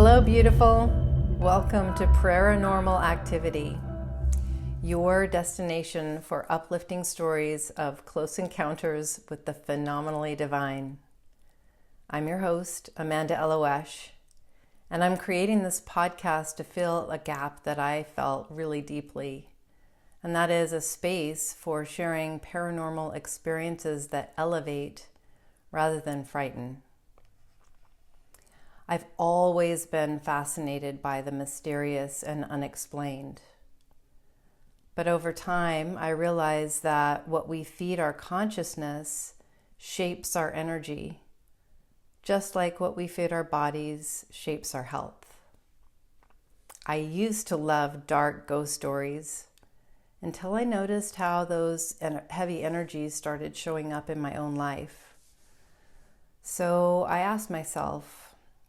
Hello, beautiful. Welcome to Paranormal Activity, your destination for uplifting stories of close encounters with the phenomenally divine. I'm your host, Amanda Elo'Esh, and I'm creating this podcast to fill a gap that I felt really deeply, and that is a space for sharing paranormal experiences that elevate rather than frighten. I've always been fascinated by the mysterious and unexplained. But over time, I realized that what we feed our consciousness shapes our energy, just like what we feed our bodies shapes our health. I used to love dark ghost stories until I noticed how those heavy energies started showing up in my own life. So I asked myself,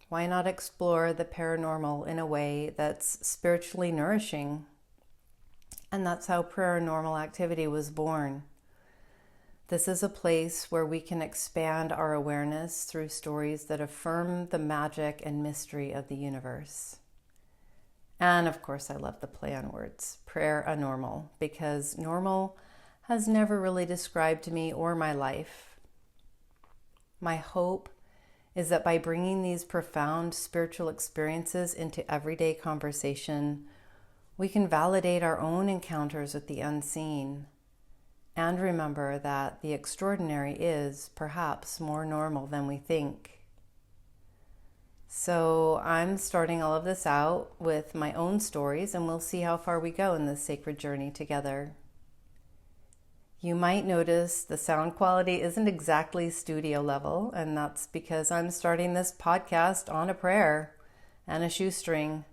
why not explore the paranormal in a way that's spiritually nourishing? And that's how Paranormal Activity was born. This is a place where we can expand our awareness through stories that affirm the magic and mystery of the universe. And of course, I love the play on words, prayer-a-normal, because normal has never really described to me or my life. My hope is that by bringing these profound spiritual experiences into everyday conversation, we can validate our own encounters with the unseen and remember that the extraordinary is perhaps more normal than we think. So I'm starting all of this out with my own stories, and we'll see how far we go in this sacred journey together. You might notice the sound quality isn't exactly studio level, and that's because I'm starting this podcast on a prayer and a shoestring.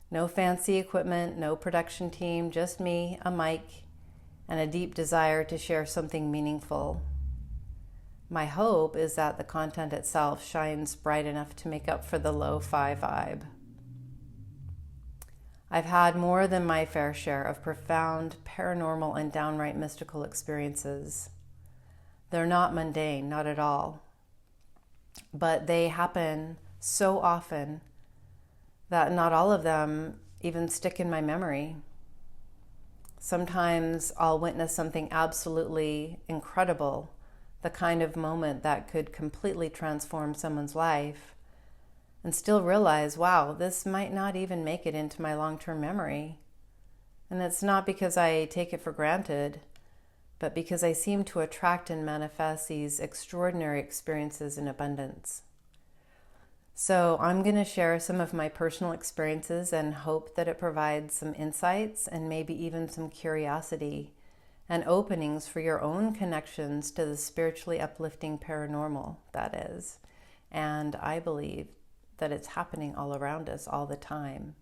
No fancy equipment, no production team, just me, a mic, and a deep desire to share something meaningful. My hope is that the content itself shines bright enough to make up for the lo-fi vibe. I've had more than my fair share of profound, paranormal, and downright mystical experiences. They're not mundane, not at all. But they happen so often that not all of them even stick in my memory. Sometimes I'll witness something absolutely incredible, the kind of moment that could completely transform someone's life, and still realize, wow, this might not even make it into my long-term memory. And it's not because I take it for granted, but because I seem to attract and manifest these extraordinary experiences in abundance. So I'm going to share some of my personal experiences and hope that it provides some insights and maybe even some curiosity and openings for your own connections to the spiritually uplifting paranormal, that is. And I believe that it's happening all around us all the time,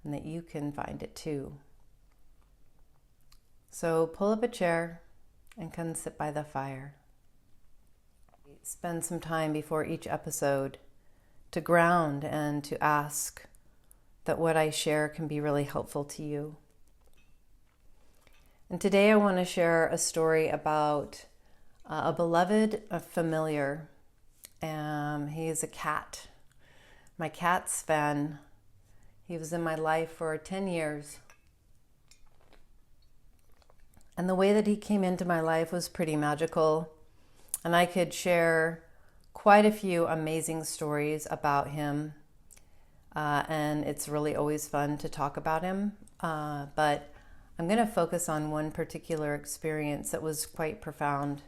and that you can find it too. So pull up a chair and come sit by the fire. Spend some time before each episode to ground and to ask that what I share can be really helpful to you. And today I want to share a story about a beloved, a familiar. He is a cat. My cat, Sven. He was in my life for 10 years. And the way that he came into my life was pretty magical. And I could share quite a few amazing stories about him. And it's really always fun to talk about him. But I'm going to focus on one particular experience that was quite profound.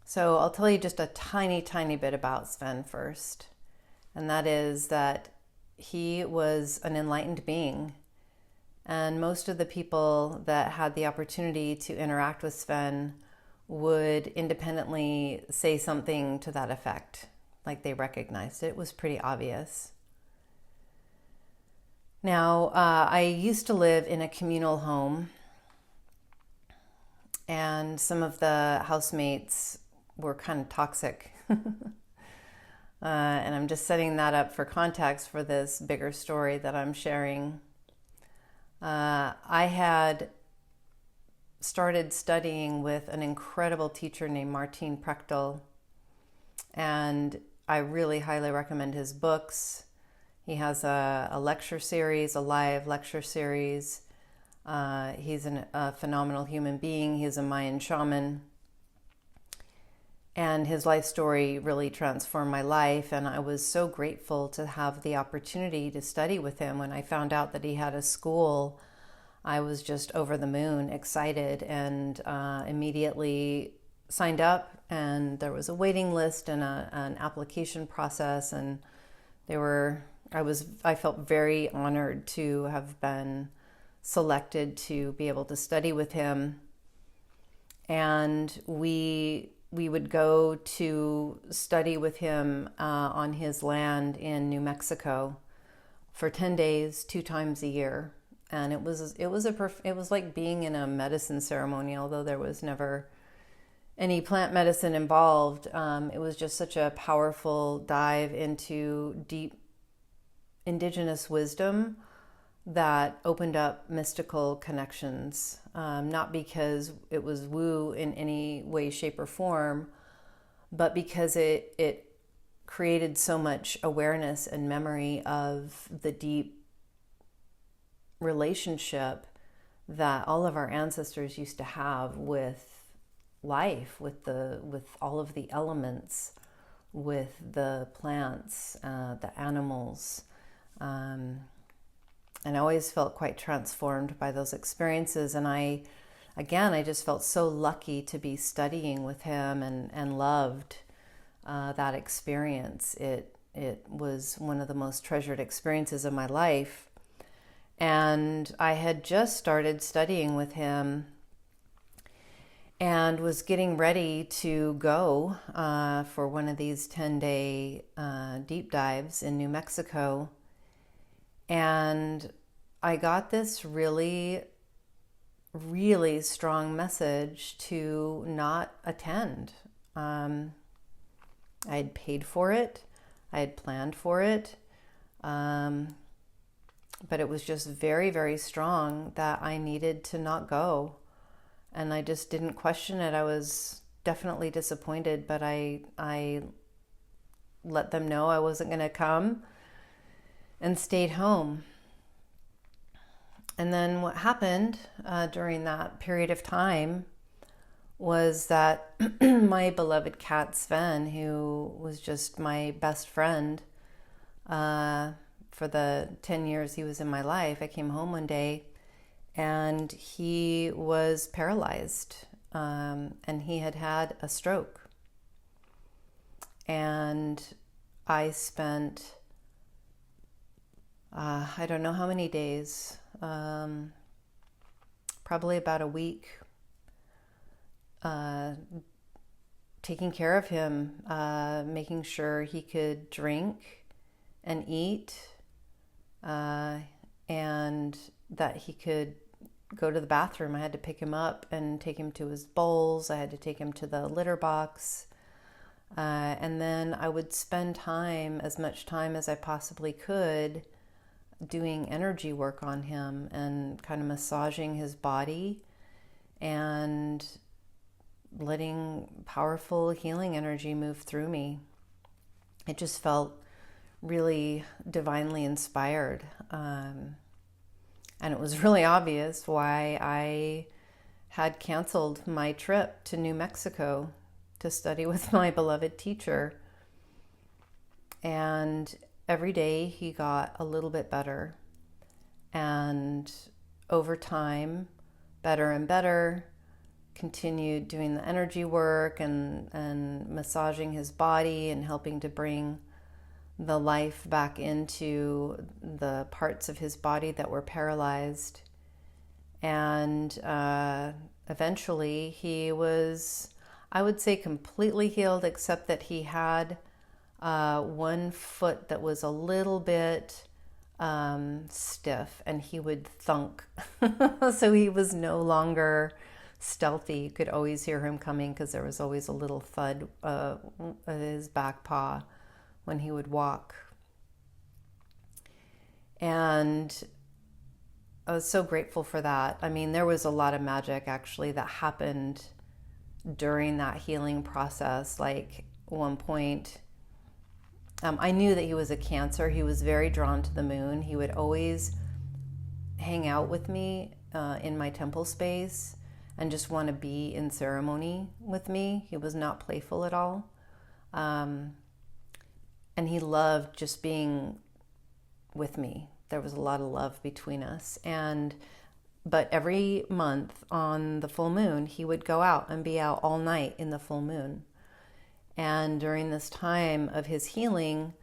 So I'll tell you just a tiny, tiny bit about Sven first. And that is that he was an enlightened being. And most of the people that had the opportunity to interact with Sven would independently say something to that effect, like they recognized it. It was pretty obvious. Now, I used to live in a communal home, and some of the housemates were kind of toxic. And I'm just setting that up for context for this bigger story that I'm sharing. I had started studying with an incredible teacher named Prechtel, and I really highly recommend his books. He has a lecture series, a live lecture series. He's a phenomenal human being. He's a Mayan shaman. And his life story really transformed my life. And I was so grateful to have the opportunity to study with him. When I found out that he had a school, I was just over the moon, excited, and immediately signed up. And there was a waiting list and an application process. And I felt very honored to have been selected to be able to study with him. And we would go to study with him on his land in New Mexico for 10 days, 2 times a year. And it was like being in a medicine ceremony, although there was never any plant medicine involved. It was just such a powerful dive into deep indigenous wisdom that opened up mystical connections, not because it was woo in any way, shape, or form, but because it created so much awareness and memory of the deep relationship that all of our ancestors used to have with life, with all of the elements, with the plants, the animals. And I always felt quite transformed by those experiences. And I just felt so lucky to be studying with him and loved that experience. It was one of the most treasured experiences of my life. And I had just started studying with him and was getting ready to go for one of these 10-day deep dives in New Mexico. And I got this really, really strong message to not attend. I had paid for it. I had planned for it. But it was just very, very strong that I needed to not go. And I just didn't question it. I was definitely disappointed, but I let them know I wasn't going to come and stayed home. And then what happened during that period of time was that my beloved cat Sven, who was just my best friend for the 10 years he was in my life, I came home one day and he was paralyzed, and he had a stroke. And I spent I don't know how many days, probably about a week, taking care of him, making sure he could drink and eat, and that he could go to the bathroom. I had to pick him up and take him to his bowls. I had to take him to the litter box. And then I would spend as much time as I possibly could, doing energy work on him and kind of massaging his body and letting powerful healing energy move through me. It just felt really divinely inspired. And it was really obvious why I had canceled my trip to New Mexico to study with my beloved teacher. And every day he got a little bit better. And over time, better and better, continued doing the energy work and massaging his body and helping to bring the life back into the parts of his body that were paralyzed. And eventually he was, I would say, completely healed, except that he had one foot that was a little bit stiff, and he would thunk. So he was no longer stealthy. You could always hear him coming because there was always a little thud of his back paw when he would walk. And I was so grateful for that. I mean, there was a lot of magic actually that happened during that healing process. Like, at one point, I knew that he was a Cancer. He was very drawn to the moon. He would always hang out with me in my temple space and just want to be in ceremony with me. He was not playful at all. And he loved just being with me. There was a lot of love between us. But every month on the full moon, he would go out and be out all night in the full moon. And during this time of his healing,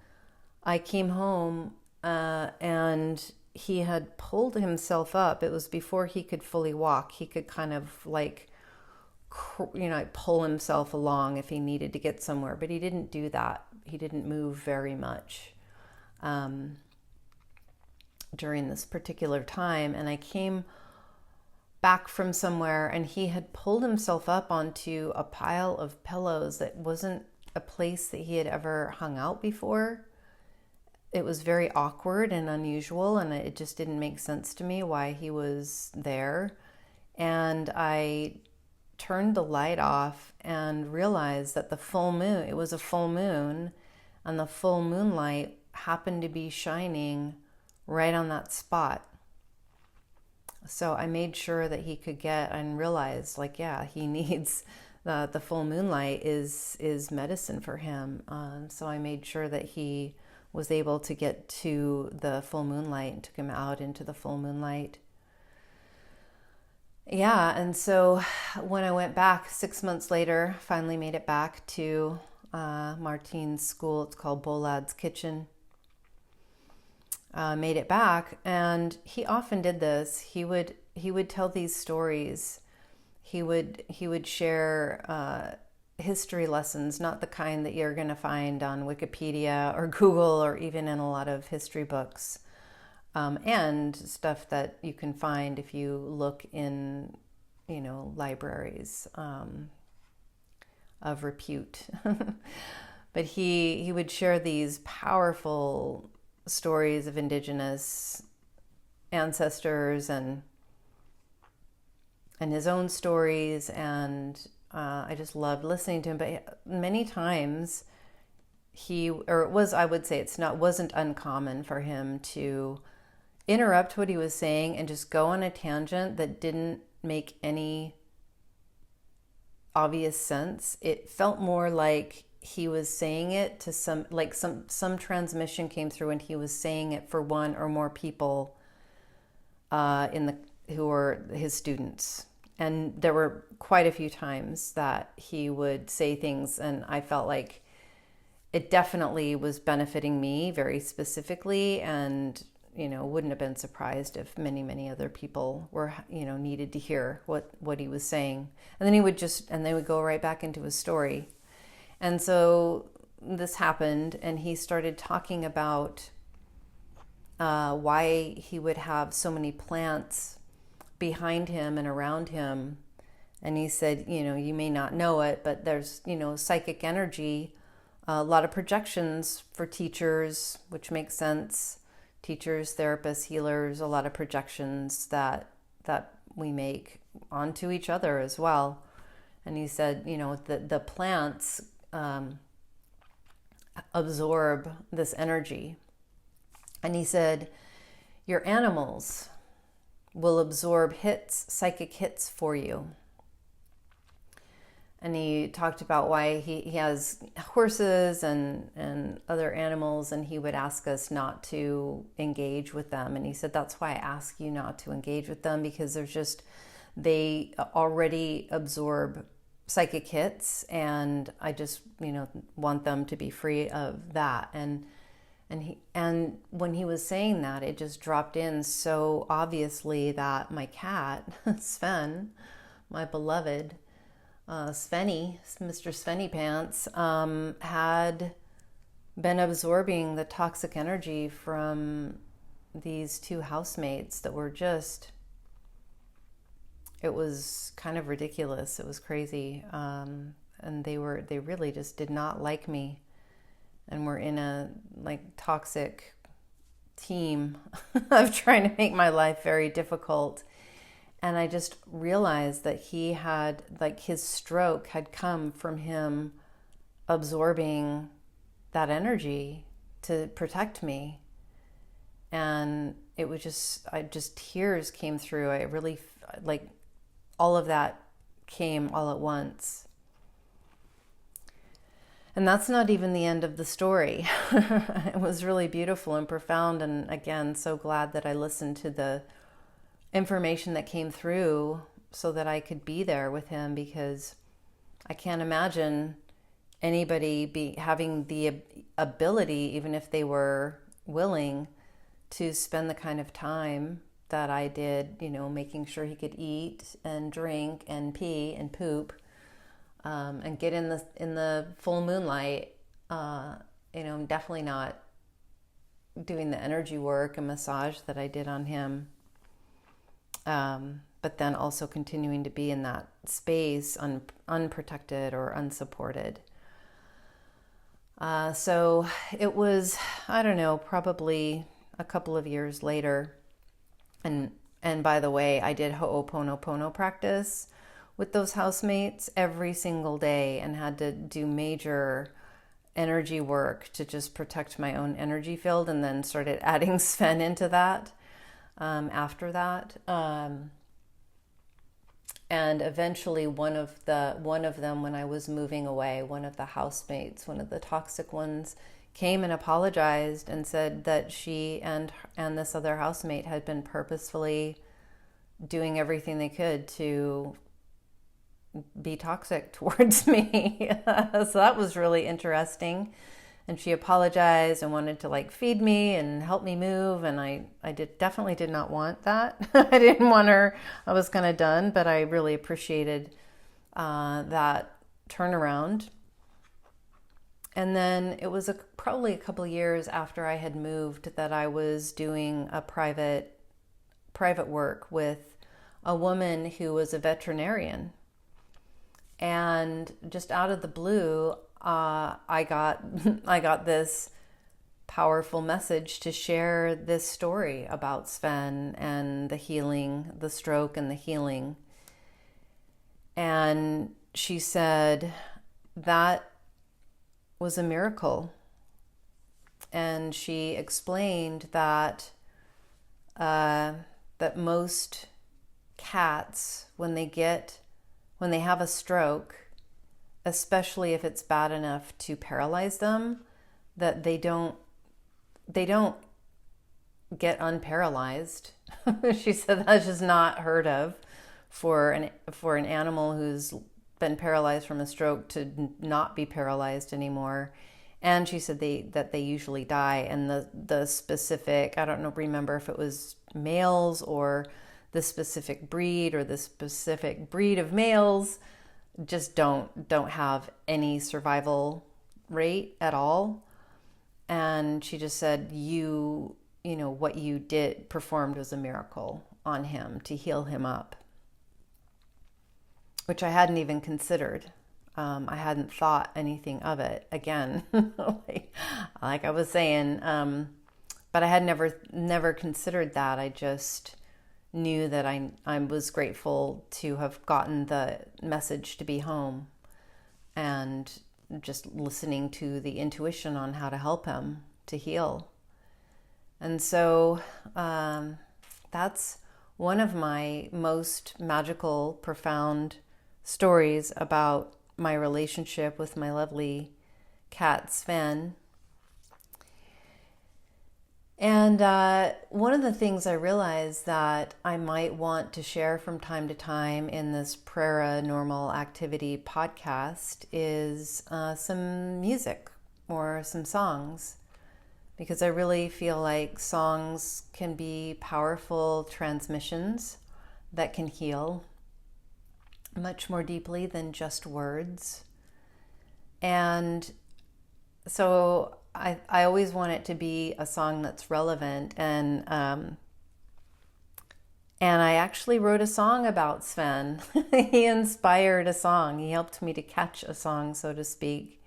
I came home and he had pulled himself up. It was before he could fully walk. He could kind of like, pull himself along if he needed to get somewhere, but he didn't do that. He didn't move very much during this particular time. And I came back from somewhere and he had pulled himself up onto a pile of pillows that wasn't a place that he had ever hung out before. It was very awkward and unusual, and it just didn't make sense to me why he was there. And I turned the light off and realized that it was a full moon, and the full moonlight happened to be shining right on that spot. So I made sure that he could get, and realized, he needs the full moonlight is medicine for him. So I made sure that he was able to get to the full moonlight and took him out into the full moonlight. Yeah, and so when I went back 6 months later, finally made it back to Martine's school. It's called Bolad's Kitchen. Made it back, and he often did this. He would tell these stories. He would share history lessons, not the kind that you're going to find on Wikipedia or Google or even in a lot of history books, and stuff that you can find if you look in, libraries of repute. But he would share these powerful stories of indigenous ancestors and his own stories, and I just loved listening to him. But many times wasn't uncommon for him to interrupt what he was saying and just go on a tangent that didn't make any obvious sense. It felt more like he was saying it to some transmission came through and he was saying it for one or more people who were his students. And there were quite a few times that he would say things and I felt like it definitely was benefiting me very specifically, and wouldn't have been surprised if many other people were needed to hear what he was saying. And then they would go right back into his story. And so this happened, and he started talking about why he would have so many plants behind him and around him. And he said, you may not know it, but there's, psychic energy, a lot of projections for teachers, which makes sense. Teachers, therapists, healers, a lot of projections that we make onto each other as well. And he said, the plants absorb this energy. And he said, your animals will absorb psychic hits for you. And he talked about why he has horses and other animals, and he would ask us not to engage with them. And he said, that's why I ask you not to engage with them, because they already absorb psychic hits, and I just, want them to be free of that. And when he was saying that, it just dropped in so obviously that my cat, Sven, my beloved, Mr. Svenny Pants, had been absorbing the toxic energy from these two housemates that were it was kind of ridiculous. It was crazy. And they really just did not like me, and were in a toxic team of trying to make my life very difficult. And I just realized that he had, his stroke had come from him absorbing that energy to protect me. And it was just tears came through. I really, like, all of that came all at once. And that's not even the end of the story. It was really beautiful and profound. And again, so glad that I listened to the information that came through so that I could be there with him, because I can't imagine anybody having the ability, even if they were willing, to spend the kind of time that I did, making sure he could eat and drink and pee and poop, and get in the full moonlight. Definitely not doing the energy work and massage that I did on him. But then also continuing to be in that space unprotected or unsupported. So it was, I don't know, probably a couple of years later. And by the way, I did Ho'oponopono practice with those housemates every single day and had to do major energy work to just protect my own energy field, and then started adding Sven into that after that. And eventually one of them, when I was moving away, one of the housemates, one of the toxic ones, came and apologized and said that she and this other housemate had been purposefully doing everything they could to be toxic towards me. So that was really interesting. And she apologized and wanted to feed me and help me move. And I definitely did not want that. I didn't want her. I was kind of done, but I really appreciated that turnaround. And then it was probably a couple of years after I had moved that I was doing a private work with a woman who was a veterinarian. And just out of the blue, I got this powerful message to share this story about Sven and the healing, the stroke and the healing. And she said that was a miracle. And she explained that that most cats, when they have a stroke, especially if it's bad enough to paralyze them, that they don't get unparalyzed. She said that's just not heard of for an animal who's been paralyzed from a stroke to not be paralyzed anymore. And she said that they usually die. And the specific, I don't remember if it was males or the specific breed or the specific breed of males, just don't have any survival rate at all. And she just said, what you performed was a miracle on him to heal him up, which I hadn't even considered. I hadn't thought anything of it again, like I was saying, but I had never considered that. I just knew that I was grateful to have gotten the message to be home and just listening to the intuition on how to help him to heal. And so that's one of my most magical, profound stories about my relationship with my lovely cat, Sven. And one of the things I realized that I might want to share from time to time in this paranormal activity podcast is some music or some songs, because I really feel like songs can be powerful transmissions that can heal much more deeply than just words. And so I always want it to be a song that's relevant, and I actually wrote a song about Sven. He inspired a song. He helped me to catch a song, so to speak.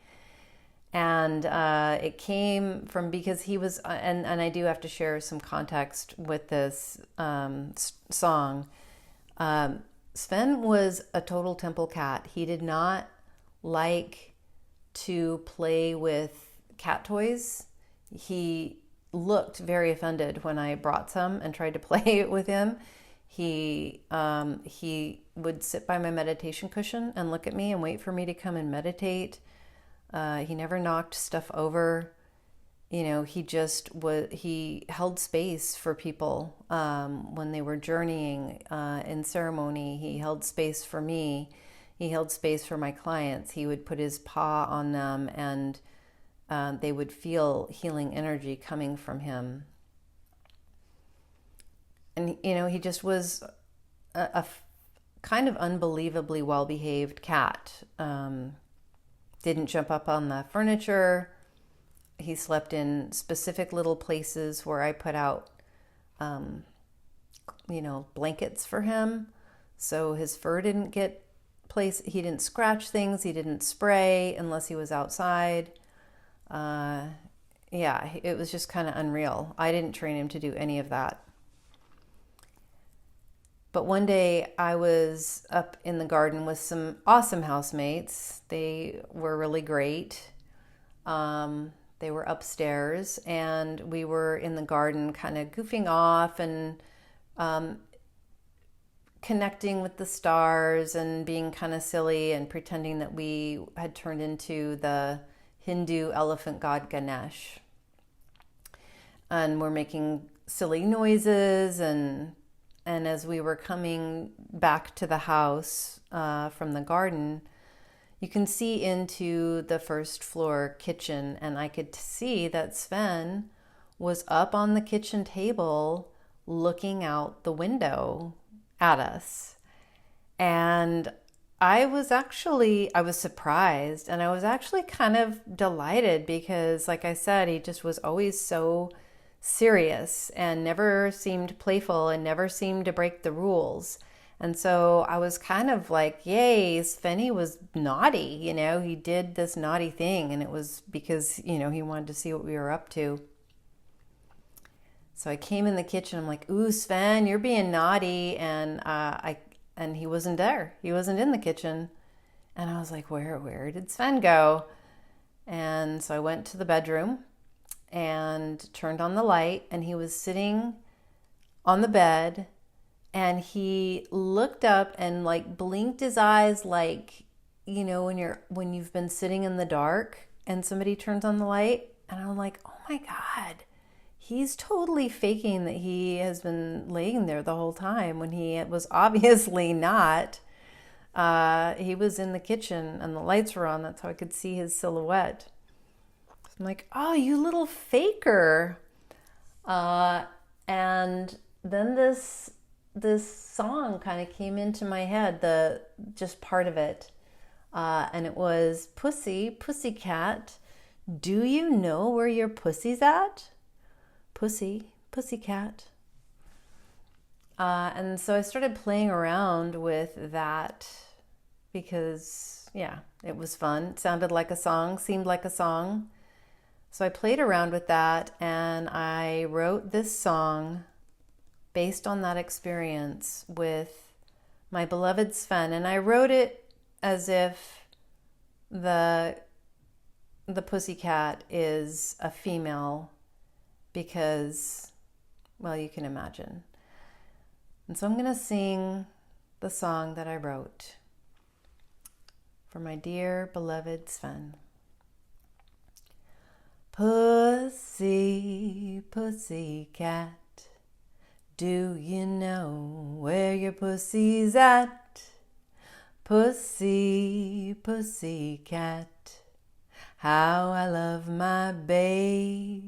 And it came from, because he was, and I do have to share some context with this song. Sven was a total temple cat. He did not like to play with cat toys. He looked very offended when I brought some and tried to play with him. He would sit by my meditation cushion and look at me and wait for me to come and meditate. He never knocked stuff over. He held space for people when they were journeying in ceremony. He held space for me. He held space for my clients. He would put his paw on them, and they would feel healing energy coming from him. And, he just was a kind of unbelievably well-behaved cat. Didn't jump up on the furniture. He slept in specific little places where I put out, blankets for him. So his fur didn't get placed. He didn't scratch things. He didn't spray unless he was outside. It was just kind of unreal. I didn't train him to do any of that. But one day I was up in the garden with some awesome housemates. They were really great. They were upstairs, and we were in the garden kind of goofing off and connecting with the stars and being kind of silly and pretending that we had turned into the Hindu elephant god Ganesh. And we're making silly noises, and as we were coming back to the house from the garden, you can see into the first floor kitchen, and I could see that Sven was up on the kitchen table looking out the window at us. And I was surprised, and I was actually kind of delighted because, like I said, he just was always so serious and never seemed playful and never seemed to break the rules. And so I was kind of like, yay, Svenny was naughty. He did this naughty thing, and it was because, he wanted to see what we were up to. So I came in the kitchen. I'm like, ooh, Sven, you're being naughty. And he wasn't there. He wasn't in the kitchen. And I was like, where did Sven go? And so I went to the bedroom and turned on the light, and he was sitting on the bed, and he looked up and like blinked his eyes, like, when you've been sitting in the dark and somebody turns on the light. And I'm like, oh my God, he's totally faking that he has been laying there the whole time when he was obviously not. He was in the kitchen and the lights were on. That's how I could see his silhouette. I'm like, oh, you little faker. And then this song kind of came into my head, just part of it. And it was, pussycat, do you know where your pussy's at? Pussycat. And so I started playing around with that because, it was fun. It sounded like a song, seemed like a song. So I played around with that, and I wrote this song based on that experience with my beloved Sven. And I wrote it as if the pussycat is a female because, well, you can imagine. And so I'm going to sing the song that I wrote for my dear beloved Sven. Pussy, pussycat, do you know where your pussy's at? Pussy, pussycat, how I love my babe.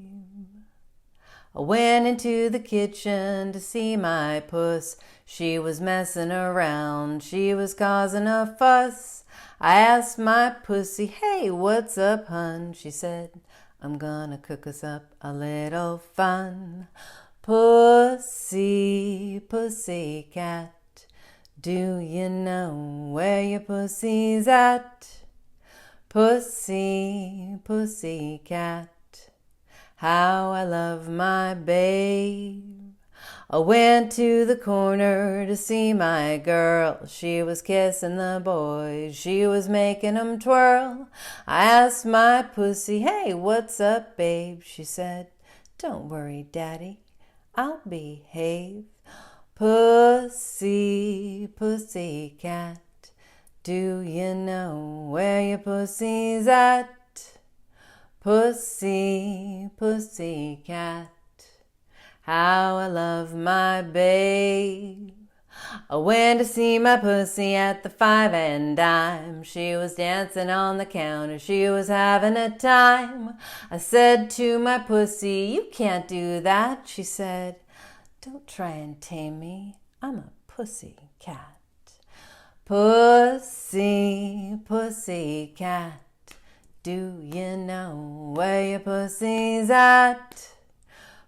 I went into the kitchen to see my puss. She was messing around, she was causing a fuss. I asked my pussy, hey, what's up, hun? She said, I'm gonna cook us up a little fun. Pussy, pussycat, do you know where your pussy's at? Pussy, pussycat, how I love my babe. I went to the corner to see my girl. She was kissing the boys, she was making 'em twirl. I asked my pussy, hey, what's up, babe? She said, don't worry, daddy, I'll behave. Pussy, pussy cat, do you know where your pussy's at? Pussy, pussy cat, how I love my babe. I went to see my pussy at the 5 and dime. She was dancing on the counter, she was having a time. I said to my pussy, you can't do that. She said, don't try and tame me, I'm a pussy cat. Pussy, pussy cat, do you know where your pussy's at?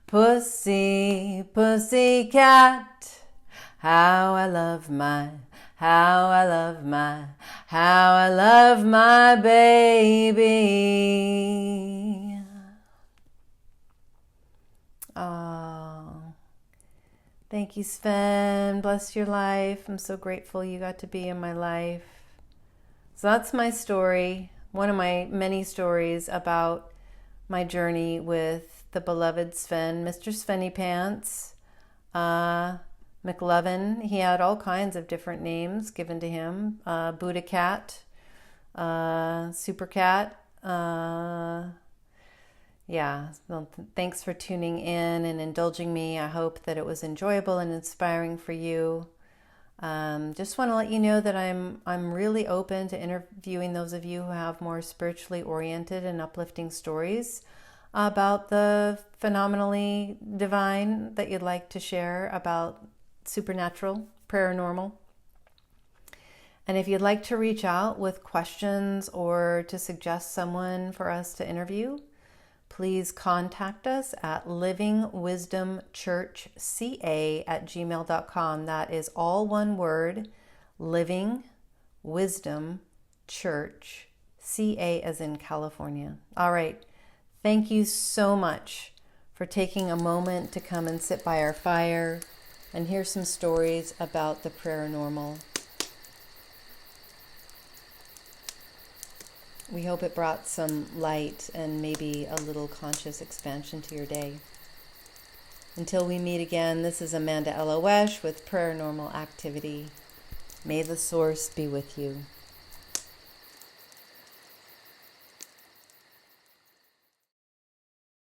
Pussy, pussy cat, how I love my, how I love my, how I love my baby. Oh, thank you, Sven. Bless your life. I'm so grateful you got to be in my life. So that's my story, one of my many stories about my journey with the beloved Sven, Mr. Svenny Pants, McLovin. He had all kinds of different names given to him. Buddha Cat, Super Cat. Yeah, well, thanks for tuning in and indulging me. I hope that it was enjoyable and inspiring for you. Just want to let you know that I'm really open to interviewing those of you who have more spiritually oriented and uplifting stories about the phenomenally divine that you'd like to share about supernatural, paranormal. And if you'd like to reach out with questions or to suggest someone for us to interview, please contact us at livingwisdomchurchca@gmail.com. That is all one word, Living Wisdom Church, CA as in California. All right. Thank you so much for taking a moment to come and sit by our fire and hear some stories about the paranormal. We hope it brought some light and maybe a little conscious expansion to your day. Until we meet again, this is Amanda Elo'Esh with Paranormal Activity. May the source be with you.